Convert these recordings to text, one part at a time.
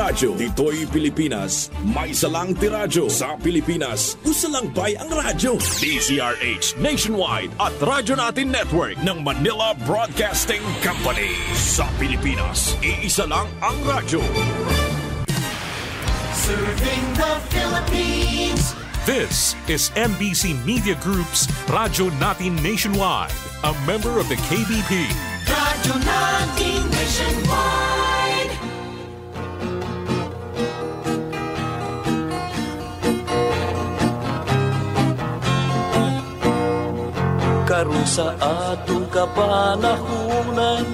radyo. Dito'y Pilipinas, may salang tiradyo. Sa Pilipinas, usalang bay ang radyo. DZRH Nationwide at Radyo Natin Network ng Manila Broadcasting Company. Sa Pilipinas, iisa lang ang radyo. Serving the Philippines. This is MBC Media Group's Radyo Natin Nationwide, a member of the KBP. Radyo Natin Nationwide. Karon sa atong kapanahunan,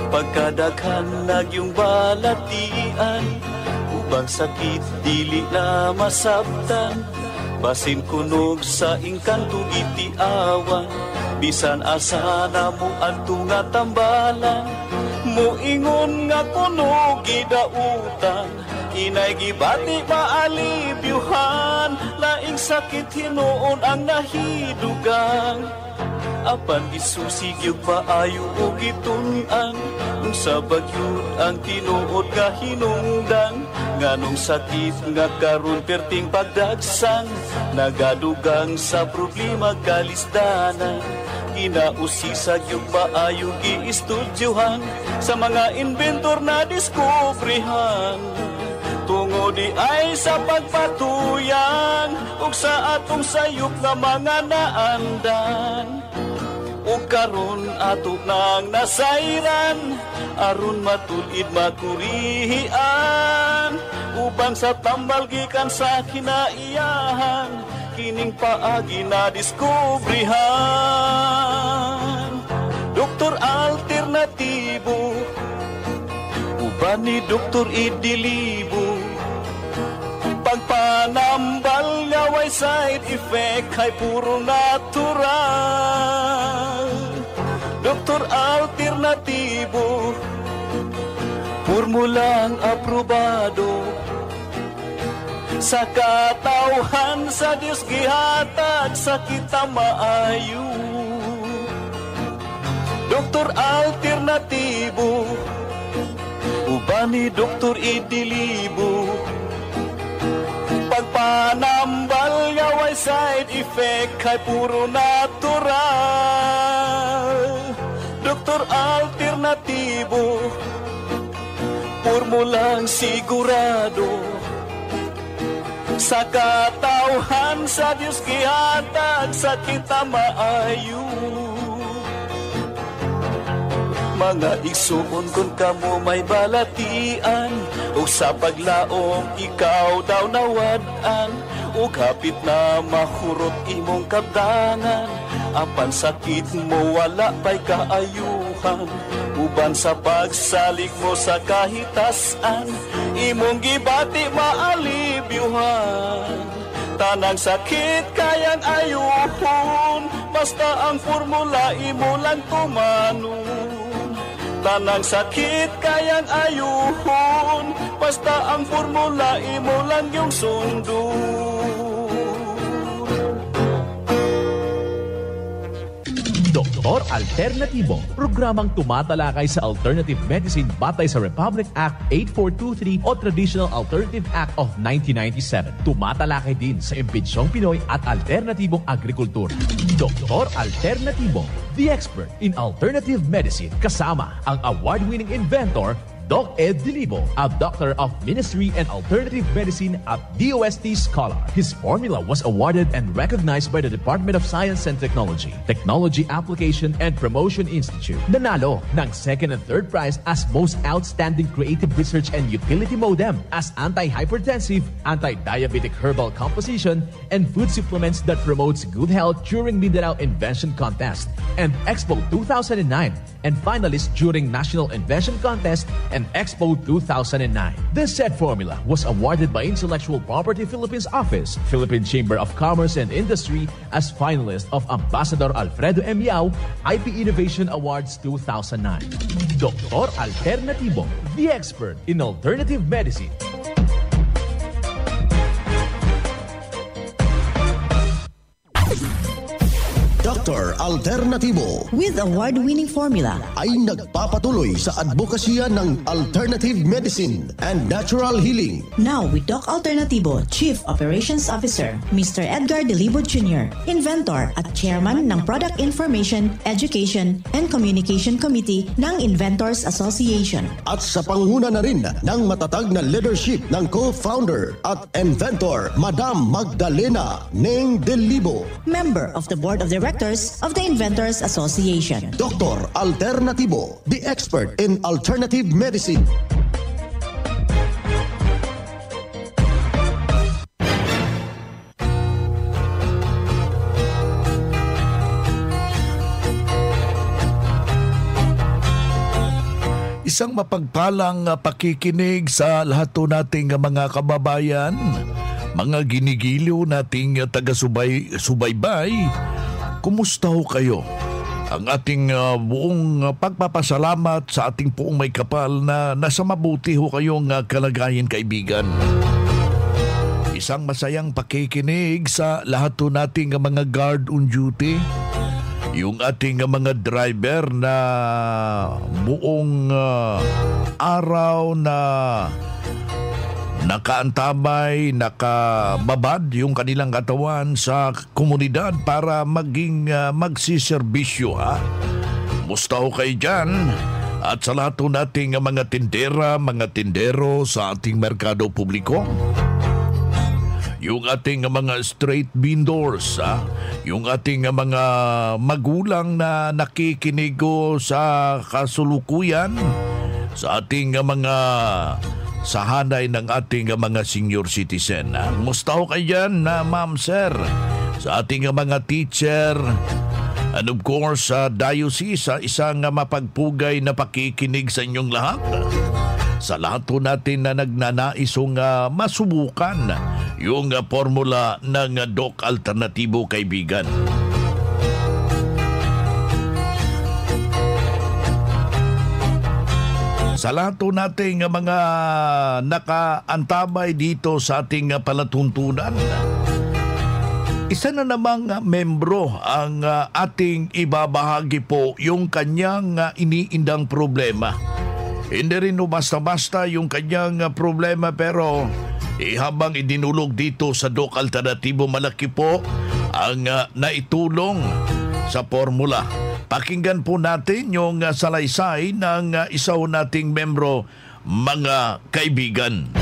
pagkadaghan nagyong balatian, ubang sakit dili na masabtan, basin kunog sa ingkanto itiawan, bisan asa na mo adto nga tambalan, moingon nga kunog gidautan, inay gibati maalibyuhan, laing sakit hinuon ang nahidugang, apan isusigyog paayo o gitun-an, sa bagyod ang tinuod nga hinungdan, nganong sakit nga karon perting pagdagsang, nagadugang sa problema kalisdanan, ginausisag yung paayo giistudyohan, sa mga inventor na diskubrihan, tungo di ay sa pagpatuyang, ug sa atong sayop nga mga naandan, ug karon ato nang nasayran, aron matulid makurihian, ubang sa tambal gikan sa kinaiyahan, kining paagi na diskubrihan. Doktor alternatibo, uban ni Doktor Idilibo, pagpanambal nga way side effect ay puro natural. Doktor alternatibo, formulang aprobado, sa katawhan sa Diyos gihatag sa kita maayo. Doktor alternatibo, uban ni Doktor Idilibo, pagpanambal nga way side effect ay puro natural. Doktor alternatibo, formulang sigurado, sa katawhan sa Diyos gihatag sa kita maayo. Mga igsuon kung kamo may balatian, o sa paglaom ikaw daw nawadan, o hapit na mahurot imong kabdangan, apan sakit mo wala pa'y kaayuhan, uban sa pagsalig mo sa kahitasan, imong gibati maalibyuhan, tanang sakit kayang ayuhon, basta ang formula imo lang tumanon. Tanang sakit kayang ayuhon, basta ang formula imo lang yung sundon. Doktor Alternatibo, programang tumatalakay sa alternative medicine batay sa Republic Act 8423 o Traditional Alternative Act of 1997. Tumatalakay din sa impinsyong Pinoy at alternatibong agrikultura. Doktor Alternatibo, the expert in alternative medicine, kasama ang award-winning inventor Doc Ed Dilibo, a doctor of ministry and alternative medicine at DOST Scholar. His formula was awarded and recognized by the Department of Science and Technology, Technology Application and Promotion Institute. Nanalo ng second and third prize as Most Outstanding Creative Research and Utility Modem as Anti-Hypertensive, Anti-Diabetic Herbal Composition, and Food Supplements that Promotes Good Health during Mindanao Invention Contest and Expo 2009, and finalist during National Invention Contest and Expo 2009. This said formula was awarded by Intellectual Property Philippines Office, Philippine Chamber of Commerce and Industry as finalist of Ambassador Alfredo M. Yao IP Innovation Awards 2009. Doktor Alternatibo, the expert in alternative medicine. Dr. Alternativo with award-winning formula ay nagpapatuloy sa advokasya ng alternative medicine and natural healing. Now with Doc Alternativo, Chief Operations Officer, Mr. Edgar Delibo Jr., Inventor at Chairman ng Product Information, Education, and Communication Committee ng Inventors Association. At sa panguna na rin ng matatag na leadership ng co-founder at inventor, Madam Magdalena Neng Delibo, Member of the Board of Directors of the Inventors Association. Dr. Alternativo, the expert in alternative medicine. Isang mapagpalang pakikinig sa lahat po nating mga kababayan, mga ginigiliw nating taga-subaybay. Kumusta ho kayo? Ang ating buong pagpapasalamat sa ating poong may kapal na nasa mabuti ho kayong kalagayan, kaibigan. Isang masayang pakikinig sa lahat po nating mga guard on duty, yung ating mga driver na buong araw na nakaantabay, nakababad yung kanilang katawan sa komunidad para maging magsiservisyo, ha? Musta ho kayo dyan? At sa lahat po nating mga tindera, mga tindero sa ating merkado publiko, yung ating mga street vendors, yung ating mga magulang na nakikinig sa kasulukuyan, sa ating mga sahanay ng ating mga senior citizen. Musta ho kayo dyan, ma'am, sir? Sa ating mga teacher, and of course, sa diocese, isang mapagpugay na pakikinig sa inyong lahat. Sa lahat po natin na nagnanaisong masubukan yung formula ng Doc Alternativo, kaibigan. Sa lahat po nating mga nakaantabay dito sa ating palatuntunan, isa na namang membro ang ating ibabahagi po yung kanyang iniindang problema. Hindi rin basta-basta yung kanyang problema, pero habang idinulog dito sa Doc Alternativo, malaki po ang naitulong sa formula. Pakinggan po natin yung salaysay ng isa nating membro, mga kaibigan.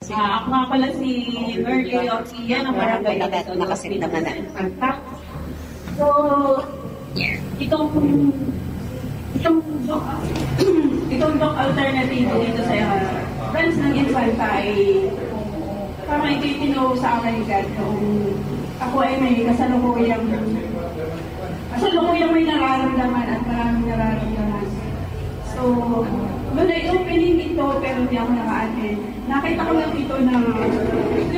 Ako nga pala si Merly Ortia ng Barangay Nakasit naman na. So, itong Doc Alternativo dito sa friends ng Infanta ay parang ito yung sa akin agad kung ako ay may kasalukuyang may nararamdaman at maraming nararamdaman. So, doon ay opening ito pero hindi ako naka-attend. Nakita ko lang ito na ito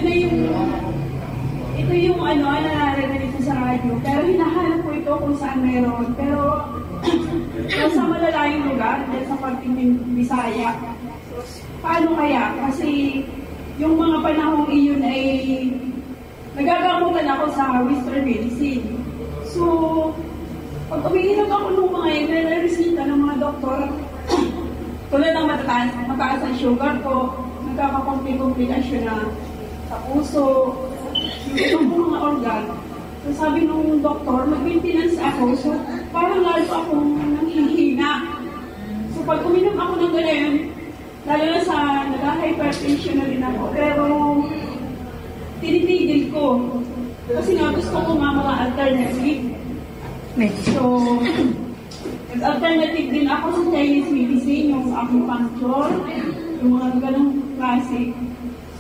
yung naririnig ko sa radyo, pero hinahanap ko ito kung saan meron. Pero sa malalayong lugar, dahil sa parting Bisaya. Paano kaya? Kasi yung mga panahong iyon ay nagagamutan ako sa Western Medicine. So, pag umiinom ako ng mga nire-resita ng mga doktor, tulad ng mataas ang sugar ko, nagkakakomplikasyon na sa puso, yung mga organ. So, sabi nung doktor, mag-maintenance ako, so parang lalo akong nanghihina. So, pag uminom ako ng ganyan, lalo na sa nag-hypertension na rin ako, pero tinitigil ko. Kasi nga gusto ko nga mga alternative. So, nag-alternative din ako sa Chinese medicine, yung acupuncture, yung mga ganong klase.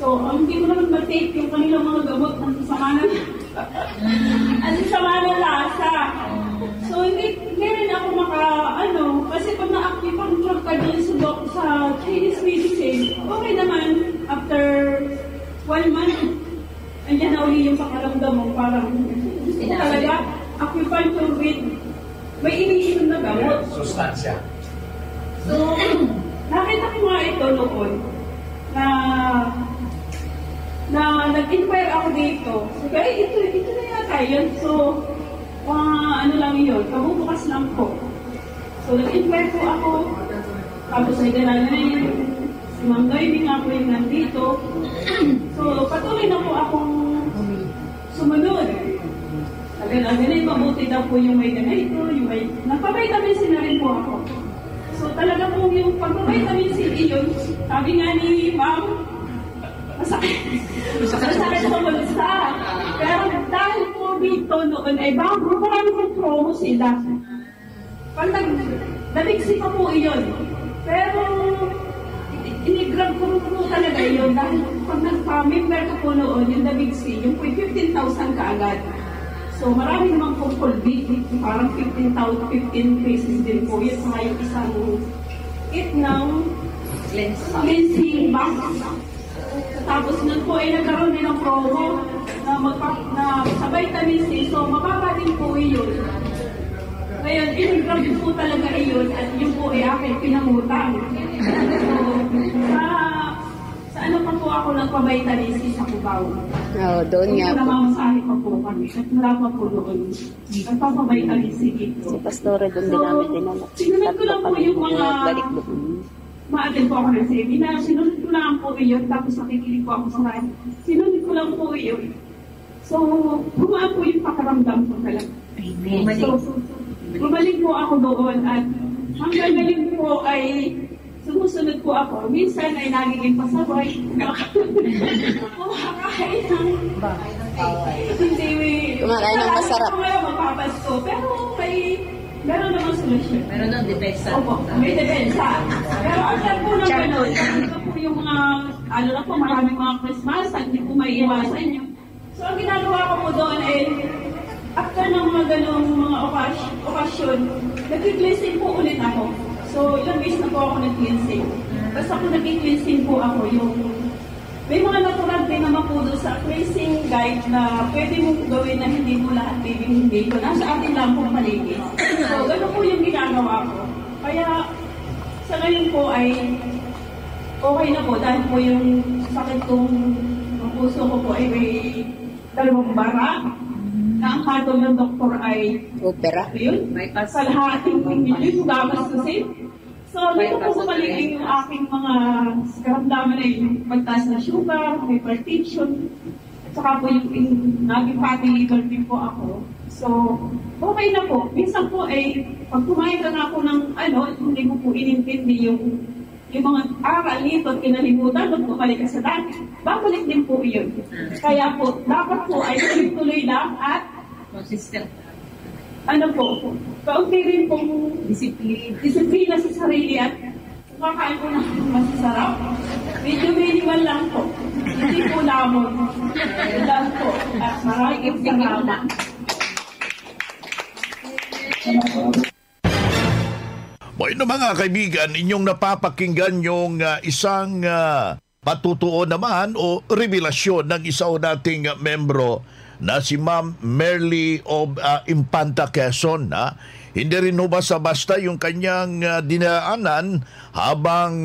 So, hindi ko naman ma-take yung kanilang mga gamot ng sama ng lasa. So, hindi rin ako kasi pag na-acupuncture ka din sa Chinese medicine, okay naman, after 1 month, andyan na uli yung pakaramdam mo, parang gusto ko talaga, acupuncture with, may iniinom na gamot. Sustansya. So, nakita ko nga ito noon, na nag-inquire ako dito. So, ito na yata yun. So, ano lang yun, kabubukas lang po. So, nag-inquire po ako. Tapos ay dalaga na yun. Si Ma'am Noemi nga po yung nandito. So, patuloy na po akong sumunod. Agad-agad na mabuti daw po yung may ganito, yung may... Nagpa-vitamin C na rin po ako. So, talaga po yung pagpa-vitamin C yun, sabi nga ni Ma'am, masakit po mag-isa. Pero dahil po dito noon ay bago, marami pong promo sila. Pag nabigsi pa po iyon. Pero inigrab ko po talaga yun dahil pag nagpa-member ko po noon, yung nabigsi, yung po 15,000 kaagad. So marami naman pong pulbit, parang 15 pesos din po yun sa yung isang kit ng cleansing box. Tapos nun po ay nagkaroon din ng promo na sa vitamin C. So, mababa din po yun. Ngayon, in-grab po talaga yun at yun po ay aking pinangutang. So, sa ano pa po ako nagpa-vitamin C sa Cubao. Doon nga po. Namamasahe pa po kami. At wala pa po doon. Nagpapa-vitamin C dito. Si Pastore doon din namin tinanong. Sinunod ko lang po yung mga... Balik doon. Ma-attend po ako ng seminar. Sinunod ko lang po yun. Tapos nakikinig po ako sa kanya. Sinunod ko lang po yun. So, gumaan po yung pakaramdam ko talaga. Amen. So, bumalik po ako doon at hanggang ngayon po ay sumusunod po ako. Minsan ay nagiging pasabay. Kumakain ng... Kumakain ng masarap. Kumakain ng mapapasko. Pero may... Meron naman solusyon. Meron ng depensa. Opo, may depensa. Pero after po ng gano'n, ito po yung mga, ano na po, maraming mga Christmas, hindi po may iwasan nyo. So, ang ginagawa ko po doon ay, after ng mga gano'ng mga okasyon, nag-cleansing po ulit ako. So, ilang beses na po ako nag-cleansing. Basta po nag-cleansing po ako yung, may mga natural din naman po doon sa cleansing guide na pwede mong gawin na hindi mo lahat hindi ko. Nasa atin lang po paligid. So, gano'n po yung ginagawa ko. Kaya, sa ngayon po ay okay na po dahil po yung sakit kong puso ko po ay may dalawang bara na ang hatol ng doktor ay opera. Yun, sa lahating milyon gagastusin. So, dito po sa paligid yung aking mga karamdaman ay yung pagtaas na sugar, hypertension, at saka po yung naging fatty liver din po ako. So, okay na po. Minsan po ay, pag kumain ka na po ng hindi mo po inintindi yung mga aral nito at kinalimutan, pag bumalik ka sa dati, babalik din po yun. Kaya po, dapat po ay tuloy lang at consistent. Kaunti rin pong disiplina sa sarili at kumakain po ng masasarap. Medyo minimal lang po. Hindi po lamon. Lang po. At maraming salamat. Bueno mga kaibigan, inyong napapakinggan yung isang patutuo naman o revelasyon ng isa o nating membro na si Ma'am Merly of Impanta, Quezon. Hindi rin basta-basta yung kanyang dinaanan habang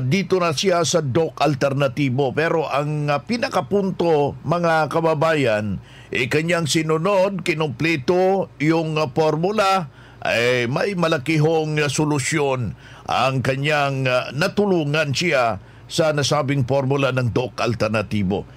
dito na siya sa Doc Alternatibo. Pero ang pinakapunto, mga kababayan, kanyang sinunod, kinumpleto yung formula, ay may malakihong solusyon ang kanyang natulungan siya sa nasabing formula ng Doc Alternatibo.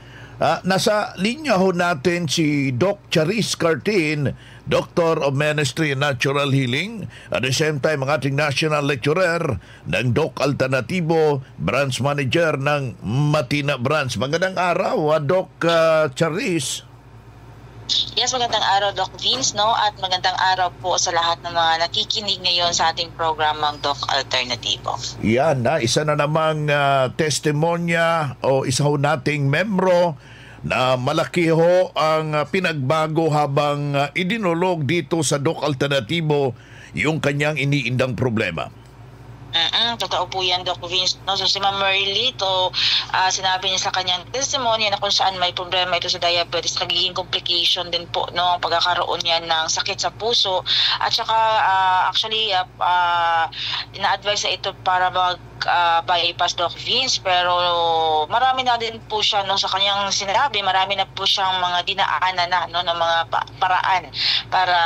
Nasa linya ho natin si Doc Charis Cartin, Doctor of Ministry and Natural Healing, at the same time ang ating National Lecturer ng Doc Alternatibo, Branch Manager ng Matina Branch. Magandang araw, Doc Charis. Yes, magandang araw, Doc Vince, no? At magandang araw po sa lahat ng mga nakikinig ngayon sa ating programang Doc Alternatibo. Yan, isa na namang testimonya o isa ho nating membro na malaki ho ang pinagbago habang idinulog dito sa Doc Alternatibo yung kanyang iniindang problema. Totoo po yan, Doc Vince. No? So si Ma'am Merly, sinabi niya sa kanyang testimony na kung saan may problema ito sa diabetes, nagiging complication din po no, ang pagkakaroon niya ng sakit sa puso. At saka, actually, ina-advise na ito para mag-bypass, Doc Vince, pero marami na din po siya sa kanyang sinabi, marami na po siyang mga dinaanan na ng mga paraan para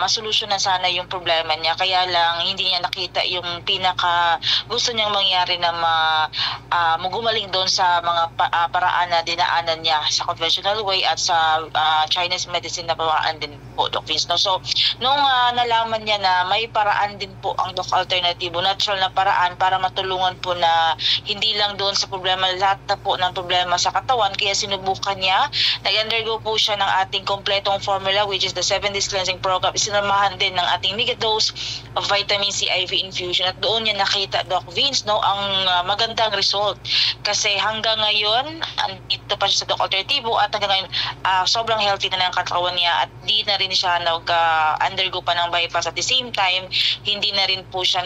masolusyonan sana yung problema niya. Kaya lang hindi niya nakita yung pinaka gusto niyang mangyari na gumaling doon sa mga paraan na dinaanan niya sa conventional way at sa Chinese medicine na paraan din po, Doc Vince. So, nung nalaman niya na may paraan din po ang Doc Alternatibo, natural na paraan para matulungan po na hindi lang doon sa problema, lahat na po ng problema sa katawan, kaya sinubukan niya, nag-undergo po siya ng ating kompletong formula, which is the 7 days cleansing program. Isinamahan din ng ating mega dose of vitamin C IV infusion, at doon niya nakita, Doc Vince, ang magandang result. Kasi hanggang ngayon, andito pa siya sa Doc Alternatibo, at hanggang ngayon, sobrang healthy na ng katawan niya, at di na rin siya nag-undergo pa ng bypass. At the same time, hindi na rin po siya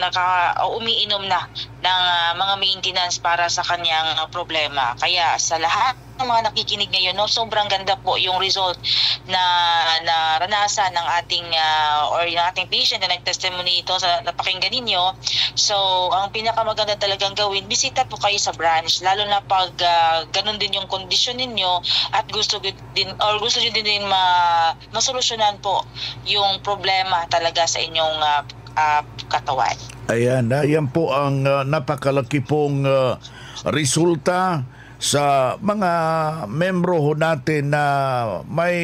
umiinom na ng mga maintenance para sa kanyang problema. Kaya sa lahat ng mga nakikinig ngayon, sobrang ganda po yung result na naranasan ng ating or yung ating patient na nag-testimony ito sa napakinggan ninyo. So, ang pinakamaganda talagang gawin, bisita po kayo sa branch, lalo na pag ganun din yung kondisyon ninyo at gusto nyo din masolusyonan po yung problema talaga sa inyong katawan. Ayan po ang napakalaki pong resulta sa mga membro natin na may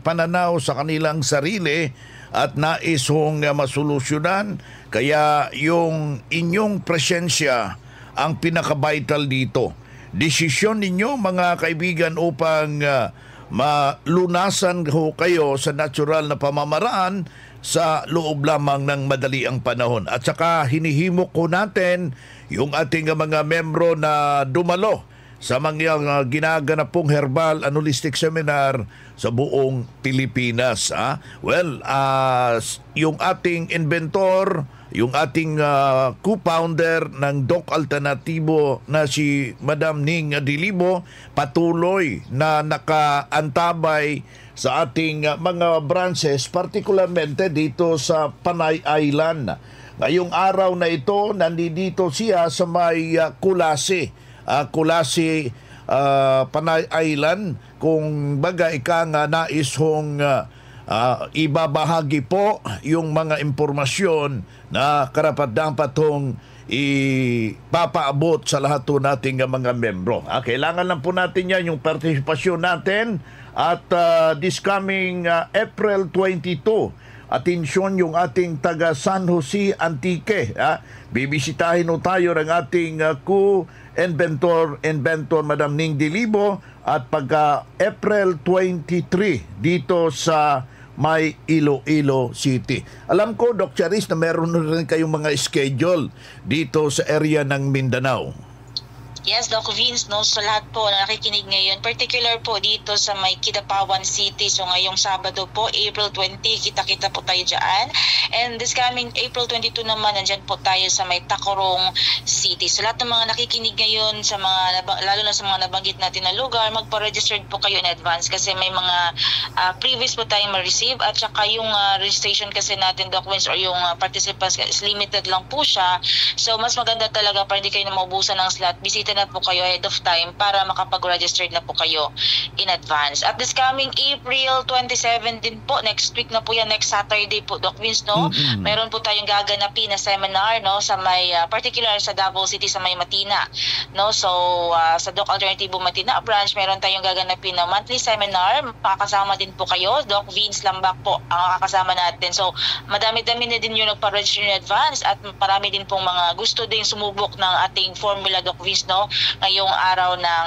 pananaw sa kanilang sarili at nais masolusyonan. Kaya yung inyong presensya ang pinaka-vital dito. Desisyon ninyo, mga kaibigan, upang malunasan kayo sa natural na pamamaraan sa loob lamang ng madali ang panahon. At saka hinihimok ko natin yung ating mga membro na dumalo sa mga ginaganap pong herbal and holistic seminar sa buong Pilipinas. Well, yung ating inventor, yung ating co-founder ng Doc Alternatibo na si Madam Ning Dilibo, patuloy na nakaantabay sa ating mga branches, particularmente dito sa Panay Island. Ngayong araw na ito, nandito siya sa may Kulasi, Panay Island. Kung baga nais hong ibabahagi po yung mga impormasyon na karapat-dapat hong ipapaabot sa lahat po nating mga membro. Kailangan lang po natin yan, yung partisipasyon natin. At this coming April 22, atensyon yung ating taga San Jose Antique. Bibisitahin tayo ng ating co-inventor Madam Ning Dilibo, at pagka April 23 dito sa may Iloilo City. Alam ko, Doc Charis, na meron rin kayong mga schedule dito sa area ng Mindanao. Yes, Doc Vince, sa lahat po na nakikinig ngayon, particular po dito sa may Kidapawan City. So ngayong Sabado po, April 20, kita-kita po tayo dyan. And this coming April 22 naman, nandyan po tayo sa may Tacorong City. So lahat ng mga nakikinig ngayon, lalo na sa mga nabanggit natin na lugar, magpa-registered po kayo in advance kasi may mga previous po tayong ma-receive, at saka yung registration kasi natin, Doc Vince, or yung participants is limited lang po siya. So mas maganda talaga para hindi kayo na maubusan ng slot. Bisita na po kayo ahead of time para makapag-register na po kayo in advance. At this coming April 27 din po, next week na po yan, next Saturday po, Doc Vince, meron po tayong gaganapin na seminar, sa may, particular sa Davao City, sa may Matina, So, sa Doc Alternatibo Matina branch, meron tayong gaganapin na monthly seminar. Makakasama din po kayo, Doc Vince Lambak po ang makakasama natin. So, madami-dami na din yung nagpa-register in advance, at marami din pong mga gusto din sumubok ng ating formula, Doc Vince, ngayong araw ng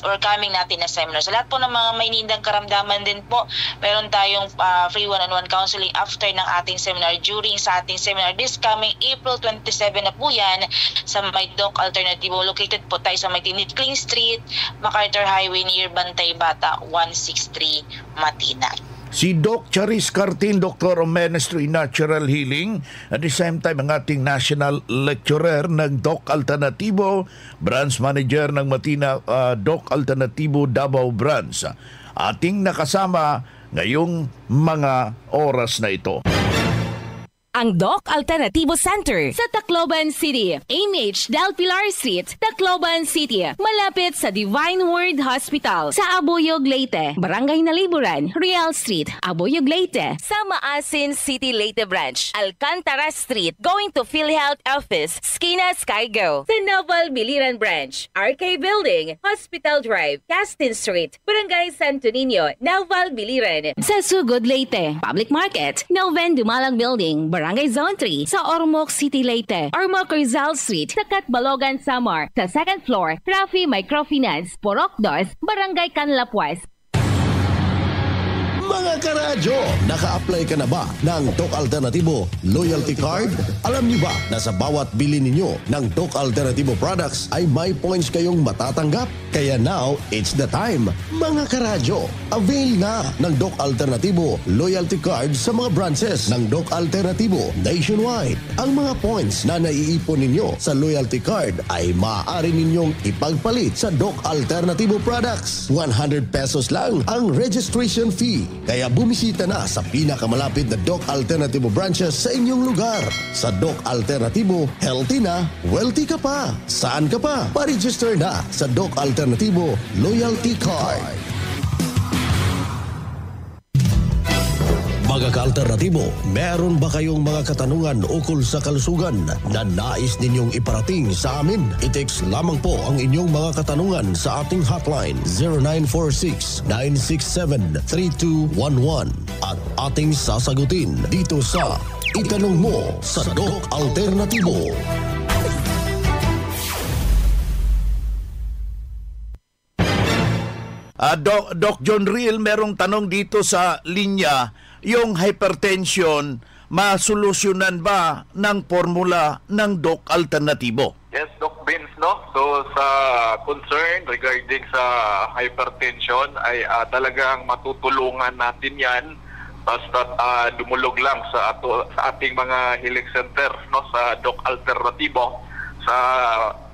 or coming natin na seminar. Sa lahat po ng mga may nindang karamdaman din po, meron tayong free one-on-one counseling after ng ating seminar, during sa ating seminar this coming April 27 na po yan sa may Doc Alternatibo. Located po tayo sa may Tinitling Street, MacArthur Highway, near Bantay Bata 163 Matina. Si Doc Charis Cartin, Doctor of Ministry Natural Healing, at the same time ang ating National Lecturer ng Doc Alternatibo, Branch Manager ng Matina Doc Alternatibo Davao Branch. Ating nakasama ngayong mga oras na ito. ang Doc Alternativo Center sa Tacloban City, AMH Del Pilar Street, Tacloban City, malapit sa Divine Word Hospital sa Abuyog, Leyte, Barangay Naliburan, Real Street, Abuyog, Leyte, sa Maasin City, Leyte Branch, Alcantara Street, going to PhilHealth Office, Skina Skygo, sa Naval Biliran Branch, RK Building, Hospital Drive, Castin Street, Barangay Santo Niño, Naval Biliran, sa Sugod, Leyte, Public Market, Noven Dumalang Building, Barangay Zone 3, sa Ormoc City, Leyte, Ormoc Rizal Street, sa Catbalogan, Samar, sa 2nd floor, Rafi Microfinance, Porok 2, Barangay Canlapuas. Mga karadyo, naka-apply ka na ba ng Doc Alternativo Loyalty Card? Alam niyo ba na sa bawat bili ninyo ng Doc Alternativo products ay may points kayong matatanggap? Kaya now, it's the time. Mga karadyo, avail na ng Doc Alternativo Loyalty Card sa mga branches ng Doc Alternativo nationwide. Ang mga points na naiipon ninyo sa Loyalty Card ay maaari ninyong ipagpalit sa Doc Alternativo products. 100 pesos lang ang registration fee. Kaya bumisita na sa pinakamalapit na Doc Alternativo branches sa inyong lugar. Sa Doc Alternativo, healthy na, wealthy ka pa. Saan ka pa? Pa-register na sa Doc Alternativo Loyalty Card. Mga ka-alternatibo, meron ba kayong mga katanungan ukol sa kalusugan na nais ninyong iparating sa amin? I-text lamang po ang inyong mga katanungan sa ating hotline 0946-967-3211 at ating sasagutin dito sa Itanong Mo sa Doc Alternativo. Doc John Riel, merong tanong dito sa linya. Yung hypertension, masolusyonan ba ng formula ng Doc Alternativo? Yes, Doc Vince, no? So sa concern regarding sa hypertension ay talagang matutulungan natin yan basta dumulog lang sa ating mga healing center, no, sa Doc Alternativo. Sa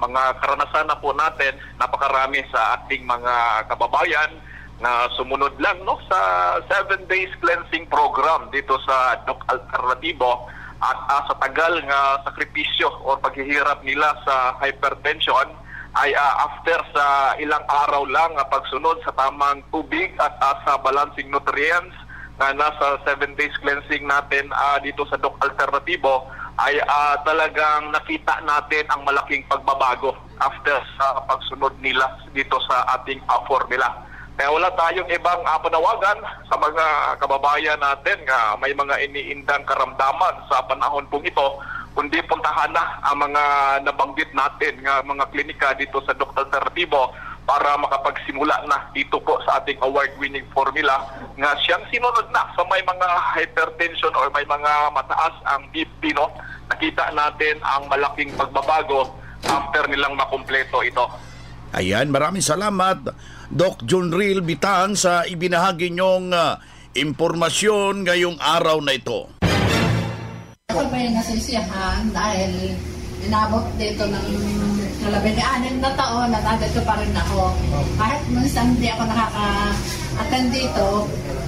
mga karanasan na po natin, napakarami sa ating mga kababayan na sumunod lang, no, sa 7 days cleansing program dito sa Doc Alternativo at sa tagal nga sakripisyo o paghihirap nila sa hypertension ay after sa ilang araw lang pagsunod sa tamang tubig at sa balancing nutrients na nasa 7 days cleansing natin dito sa Doc Alternativo ay talagang nakita natin ang malaking pagbabago after sa pagsunod nila dito sa ating formula. Kaya wala tayong ibang panawagan sa mga kababayan natin nga may mga iniindang karamdaman sa panahon pong ito, kundi puntahan na ang mga nabanggit natin nga mga klinika dito sa Doc Alternativo para makapagsimula na dito po sa ating award-winning formula nga siyang sinunod na sa may mga hypertension or may mga mataas ang BP, no? Nakita natin ang malaking pagbabago after nilang makumpleto ito. Ayan, maraming salamat Doc John Riel Bitang sa ibinahagi niyong impormasyon ngayong araw na ito. Ako may nasisiyahan dahil inabot dito ng 16 na taon na nandito pa rin ako. Kahit minsan hindi ako nakaka-attend dito,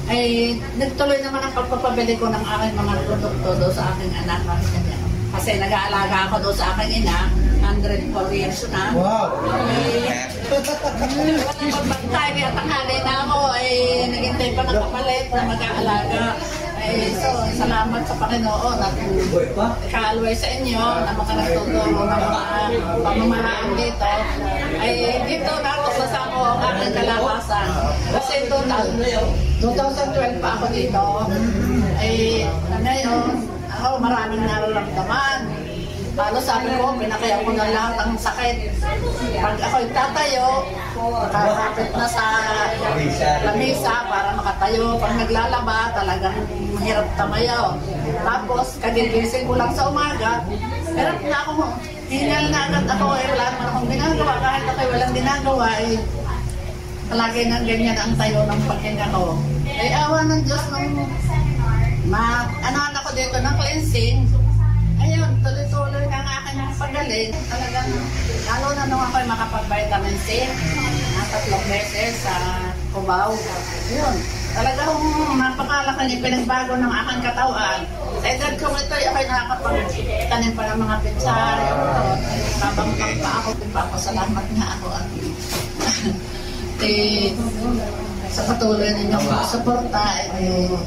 ay nagtuloy naman ang pagpapabili ko ng aking mga produkto doon sa aking anak. Kasi nag-aalaga ako doon sa aking ina, 104 years na. Wow! Tayo kaya tanghali na ako, naghintay pa ng kapalit na mag-aalaga. So, salamat sa Panginoon at kaalway sa inyo na makanagtuturo ng mga pamamahaan dito. Dito natusas ako ang aking kalawasan. Kasi 2012 pa ako dito. Ngayon, ako maraming nararamdaman. Paano sabi ko, pinakaya ko na lahat ang sakit. Pag ako'y tatayo, nakakapit na sa lamisa para makatayo. Pag naglalaba, talagang mahirap tamayaw. Tapos, kagigising ko lang sa umaga, hirap na ako, hingal na agad ako, wala naman akong ginagawa. Kahit ako'y walang ginagawa, palagi nang ganyan ang tayo ng paghinga ko. Awa ng Diyos nung anahan ako dito ng cleansing. Ayun, tuloy-tuloy ka nga aking pagaling. Talagang, lalo na nung ako'y makapag-vitamin C, 3 beses sa Cubao. Yun, talagang napakalaki yung pinagbago ng aking katawan. Sa edad ko ito, ako'y nakakapagtanim pa ng mga pitsari. Habang pa ako, pinapasalamat nga ako. Sa patuloy ninyong suporta, ano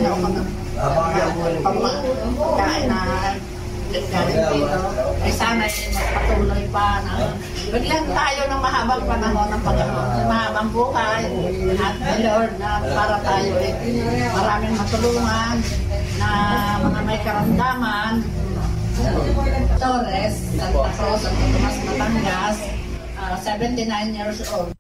ko ng pagkain na galing dito. Ay sana magpatuloy pa na bigyan tayo ng mahabang panahon ng Panginoon, mahabang buhay at Lord na para tayo maraming matulungan na mga may karamdaman. Torres, Santa Cruz, Santo Tomas, Batangas, 79 years old.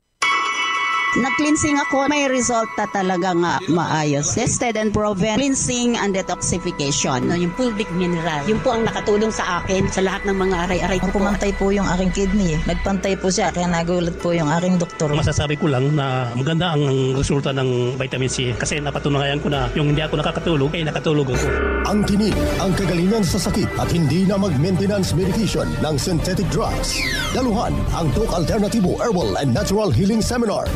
Nag-cleansing ako, may resulta talaga nga maayos. Tested and proven, cleansing and detoxification. Yung fulvic mineral, yun po ang nakatulong sa akin sa lahat ng mga aray-aray. Pumantay po yung aking kidney. Nagpantay po siya, kaya nagulat po yung aking doktor. Masasabi ko lang na maganda ang resulta ng vitamin C kasi napatunayan ko na yung hindi ako nakakatulog, ay nakatulog ako. Ang tinig, ang kagalingan sa sakit at hindi na mag-maintenance medication ng synthetic drugs. Daluhan ang Doc Alternativo Herbal and Natural Healing Seminar.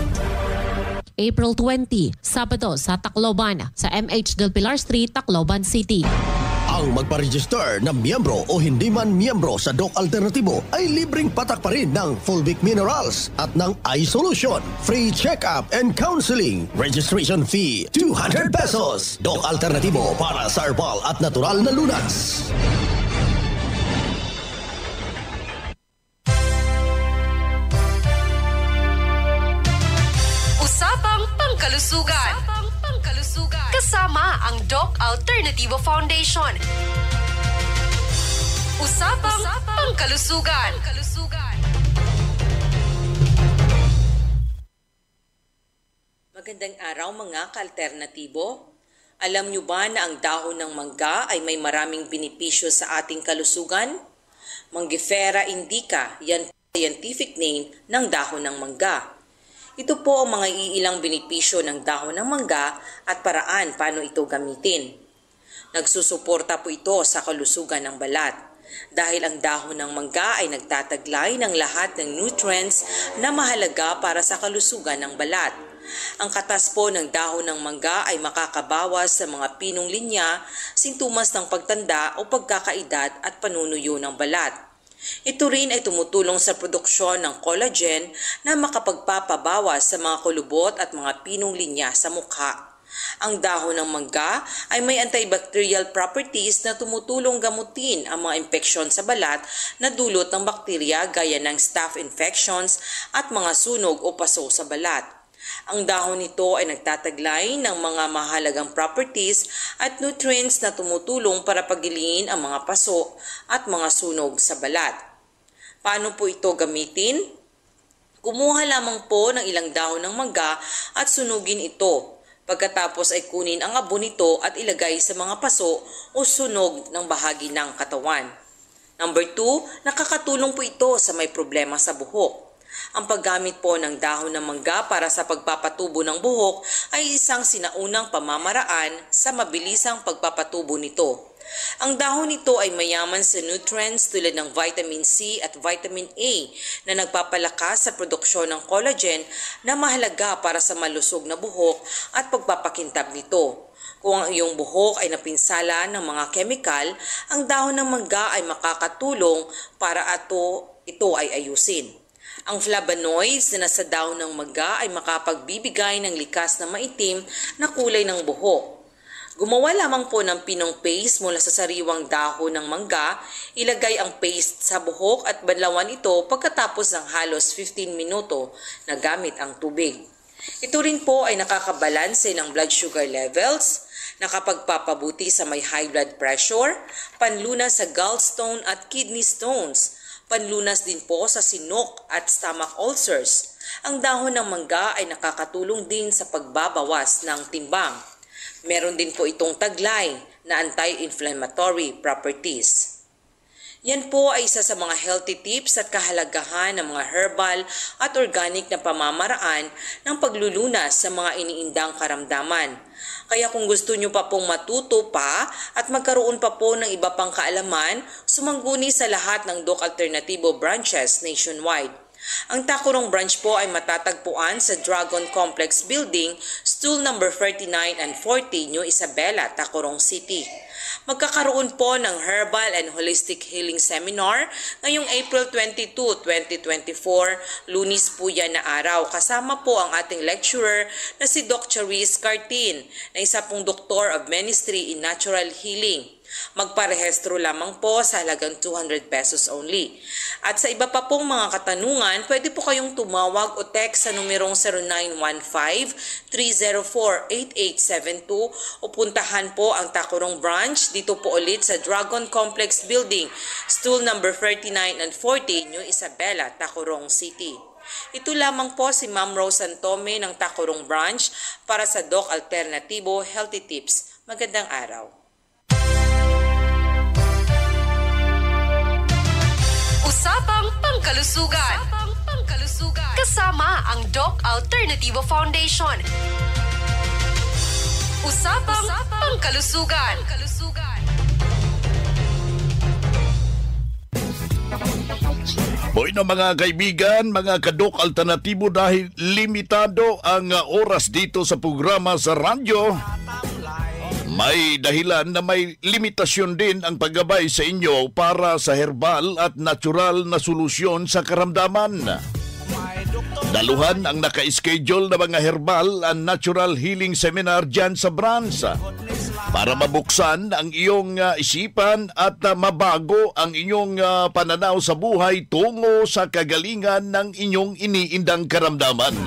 April 20, Sabado sa Tacloban, sa MH Del Pilar Street, Tacloban City. Ang magpa-register na miyembro o hindi man miyembro sa Doc Alternativo ay libreng patak pa rin ng Fulvic Minerals at ng Eye Solution. Free check-up and counseling. Registration fee, 200 pesos. Doc Alternativo para sa herbal at natural na lunas. Pangkalusugan. Kasama ang Doc Alternativo Foundation. Usapang Pangkalusugan. Magandang araw mga ka-alternatibo. Alam nyo ba na ang dahon ng mangga ay may maraming benepisyo sa ating kalusugan? Mangifera indica, yan po ang scientific name ng dahon ng mangga. Ito po ang mga iilang benepisyo ng dahon ng mangga at paraan paano ito gamitin. Nagsusuporta po ito sa kalusugan ng balat dahil ang dahon ng mangga ay nagtataglay ng lahat ng nutrients na mahalaga para sa kalusugan ng balat. Ang katas po ng dahon ng mangga ay makakabawas sa mga pinong linya, sintomas ng pagtanda o pagkakaedad at panunuyo ng balat. Ito rin ay tumutulong sa produksyon ng collagen na makapagpapabawas sa mga kulubot at mga pinong linya sa mukha. Ang dahon ng mangga ay may antibacterial properties na tumutulong gamutin ang mga impeksyon sa balat na dulot ng bakterya gaya ng staph infections at mga sunog o paso sa balat. Ang dahon nito ay nagtataglay ng mga mahalagang properties at nutrients na tumutulong para pagiliin ang mga paso at mga sunog sa balat. Paano po ito gamitin? Kumuha lamang po ng ilang dahon ng mangga at sunugin ito. Pagkatapos ay kunin ang abo nito at ilagay sa mga paso o sunog ng bahagi ng katawan. Number 2, nakakatulong po ito sa may problema sa buhok. Ang paggamit po ng dahon ng mangga para sa pagpapatubo ng buhok ay isang sinaunang pamamaraan sa mabilisang pagpapatubo nito. Ang dahon nito ay mayaman sa nutrients tulad ng vitamin C at vitamin A na nagpapalakas sa produksyon ng collagen na mahalaga para sa malusog na buhok at pagpapakintab nito. Kung ang iyong buhok ay napinsala ng mga kemikal, ang dahon ng mangga ay makakatulong para ito ay ayusin. Ang flavonoids na nasa dahon ng mangga ay makapagbibigay ng likas na maitim na kulay ng buhok. Gumawa lamang po ng pinong paste mula sa sariwang dahon ng mangga, ilagay ang paste sa buhok at banlawan ito pagkatapos ng halos 15 minuto na gamit ang tubig. Ito rin po ay nakakabalanse ng blood sugar levels, nakapagpapabuti sa may high blood pressure, panlunas sa gallstone at kidney stones, panlunas din po sa sinok at stomach ulcers. Ang dahon ng mangga ay nakakatulong din sa pagbabawas ng timbang. Meron din po itong taglay na anti-inflammatory properties. Yan po ay isa sa mga healthy tips at kahalagahan ng mga herbal at organic na pamamaraan ng paglulunas sa mga iniindang karamdaman. Kaya kung gusto nyo pa pong matuto pa at magkaroon pa po ng iba pang kaalaman, sumangguni sa lahat ng Doc Alternativo branches nationwide. Ang Tacurong branch po ay matatagpuan sa Dragon Complex Building, stool number 39 and 40, New Isabela, Tacurong City. Magkakaroon po ng Herbal and Holistic Healing Seminar ngayong April 22, 2024, Lunes po yan na araw. Kasama po ang ating lecturer na si Dr. Cherise Cartin, na isa pong Doctor of Ministry in Natural Healing. Magparehistro lamang po sa halagang 200 pesos only. At sa iba pa pong mga katanungan, pwede po kayong tumawag o text sa numerong 0915-304-8872 o puntahan po ang Tacurong branch dito po ulit sa Dragon Complex Building, stool number 39 and 40, New Isabela, Tacurong City. Ito lamang po si Ma'am Rose Antome ng Tacurong branch para sa Doc Alternativo Healthy Tips. Magandang araw. Usapang Pangkalusugan. Kasama ang Doc Alternativo Foundation. Usapang Pangkalusugan. Boy na mga kaibigan, mga kadok alternatibo, dahil limitado ang oras dito sa programa sa radyo, may dahilan na may limitasyon din ang paggabay sa inyo para sa herbal at natural na solusyon sa karamdaman. Daluhan ang naka-schedule na mga herbal and natural healing seminar dyan sa branch para mabuksan ang iyong isipan at mabago ang inyong pananaw sa buhay tungo sa kagalingan ng inyong iniindang karamdaman.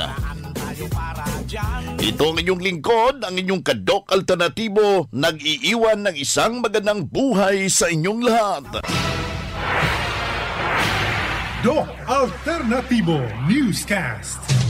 Ito ang inyong lingkod, ang inyong kadok alternatibo, nag-iiwan ng isang magandang buhay sa inyong lahat. Doc Alternativo Newscast.